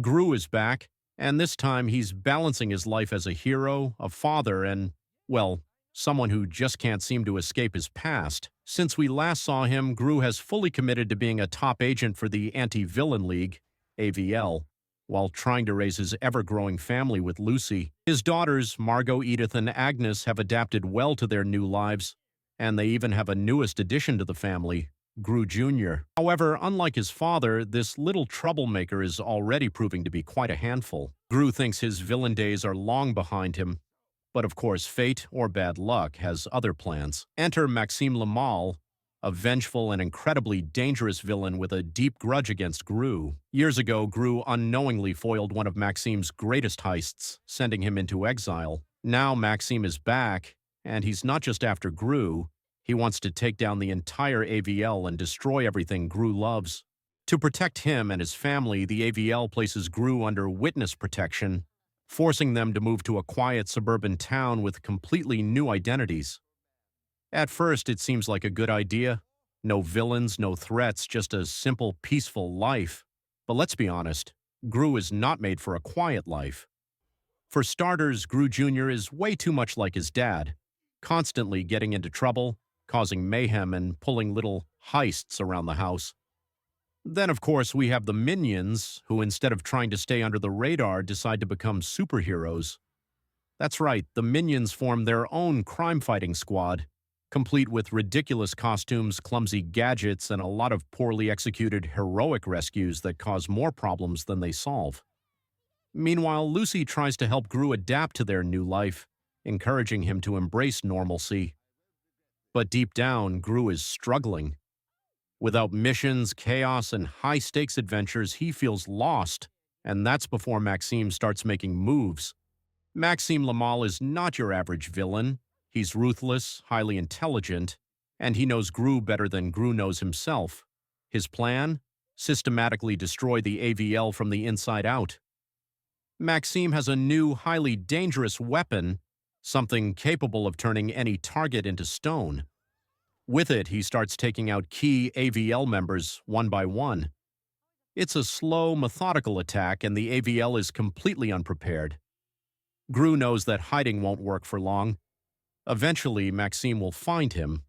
Gru is back, and this time he's balancing his life as a hero, a father, and, well, someone who just can't seem to escape his past. Since we last saw him, Gru has fully committed to being a top agent for the Anti-Villain League, AVL, while trying to raise his ever-growing family with Lucy. His daughters, Margot, Edith, and Agnes, have adapted well to their new lives, and they even have a newest addition to the family, Gru Jr. However, unlike his father, this little troublemaker is already proving to be quite a handful. Gru thinks his villain days are long behind him, but of course fate, or bad luck, has other plans. Enter Maxime Lamal, a vengeful and incredibly dangerous villain with a deep grudge against Gru. Years ago, Gru unknowingly foiled one of Maxime's greatest heists, sending him into exile. Now Maxime is back, and he's not just after Gru. He wants to take down the entire AVL and destroy everything Gru loves. To protect him and his family, the AVL places Gru under witness protection, forcing them to move to a quiet suburban town with completely new identities. At first, it seems like a good idea. No villains, no threats, just a simple, peaceful life. But let's be honest, Gru is not made for a quiet life. For starters, Gru Jr. is way too much like his dad, constantly getting into trouble, causing mayhem and pulling little heists around the house. Then, of course, we have the Minions, who instead of trying to stay under the radar, decide to become superheroes. That's right, the Minions form their own crime-fighting squad, complete with ridiculous costumes, clumsy gadgets, and a lot of poorly executed heroic rescues that cause more problems than they solve. Meanwhile, Lucy tries to help Gru adapt to their new life, encouraging him to embrace normalcy. But deep down, Gru is struggling. Without missions, chaos, and high-stakes adventures, he feels lost, and that's before Maxime starts making moves. Maxime Lamal is not your average villain. He's ruthless, highly intelligent, and he knows Gru better than Gru knows himself. His plan? Systematically destroy the AVL from the inside out. Maxime has a new, highly dangerous weapon, something capable of turning any target into stone. With it, he starts taking out key AVL members one by one. It's a slow, methodical attack, and the AVL is completely unprepared. Gru knows that hiding won't work for long. Eventually, Maxime will find him,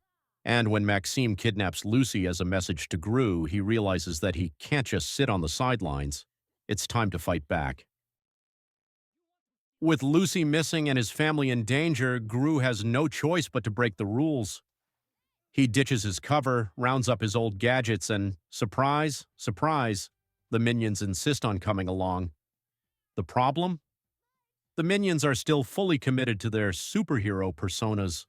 and when Maxime kidnaps Lucy as a message to Gru, he realizes that he can't just sit on the sidelines. It's time to fight back. With Lucy missing and his family in danger, Gru has no choice but to break the rules. He ditches his cover, rounds up his old gadgets, and surprise, surprise, the Minions insist on coming along. The problem? The Minions are still fully committed to their superhero personas.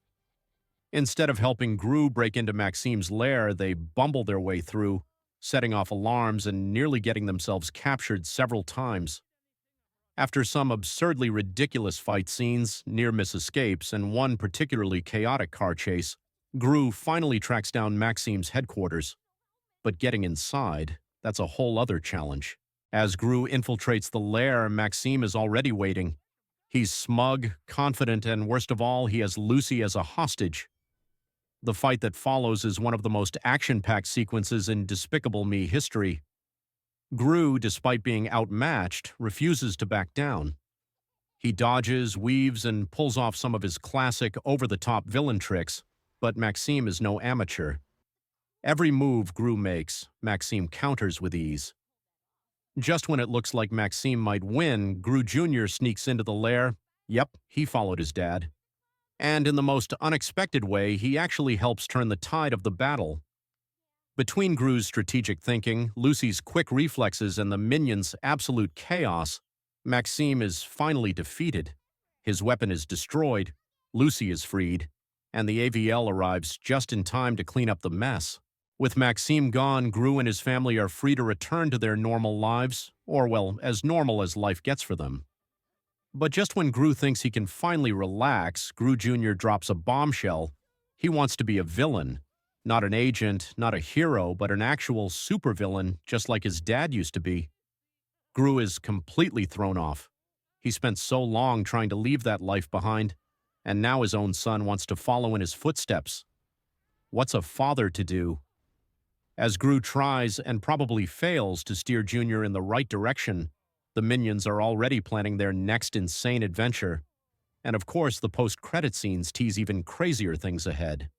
Instead of helping Gru break into Maxime's lair, they bumble their way through, setting off alarms and nearly getting themselves captured several times. After some absurdly ridiculous fight scenes, near-miss escapes, and one particularly chaotic car chase, Gru finally tracks down Maxime's headquarters. But getting inside, that's a whole other challenge. As Gru infiltrates the lair, Maxime is already waiting. He's smug, confident, and worst of all, he has Lucy as a hostage. The fight that follows is one of the most action-packed sequences in Despicable Me history. Gru, despite being outmatched, refuses to back down. He dodges, weaves, and pulls off some of his classic over-the-top villain tricks, but Maxime is no amateur. Every move Gru makes, Maxime counters with ease. Just when it looks like Maxime might win, Gru Jr. sneaks into the lair. Yep, he followed his dad. And in the most unexpected way, he actually helps turn the tide of the battle. Between Gru's strategic thinking, Lucy's quick reflexes, and the Minions' absolute chaos, Maxime is finally defeated. His weapon is destroyed, Lucy is freed, and the AVL arrives just in time to clean up the mess. With Maxime gone, Gru and his family are free to return to their normal lives, or, well, as normal as life gets for them. But just when Gru thinks he can finally relax, Gru Jr. drops a bombshell. He wants to be a villain. Not an agent, not a hero, but an actual supervillain, just like his dad used to be. Gru is completely thrown off. He spent so long trying to leave that life behind, and now his own son wants to follow in his footsteps. What's a father to do? As Gru tries, and probably fails, to steer Junior in the right direction, The Minions are already planning their next insane adventure. And of course, the post-credit scenes tease even crazier things ahead.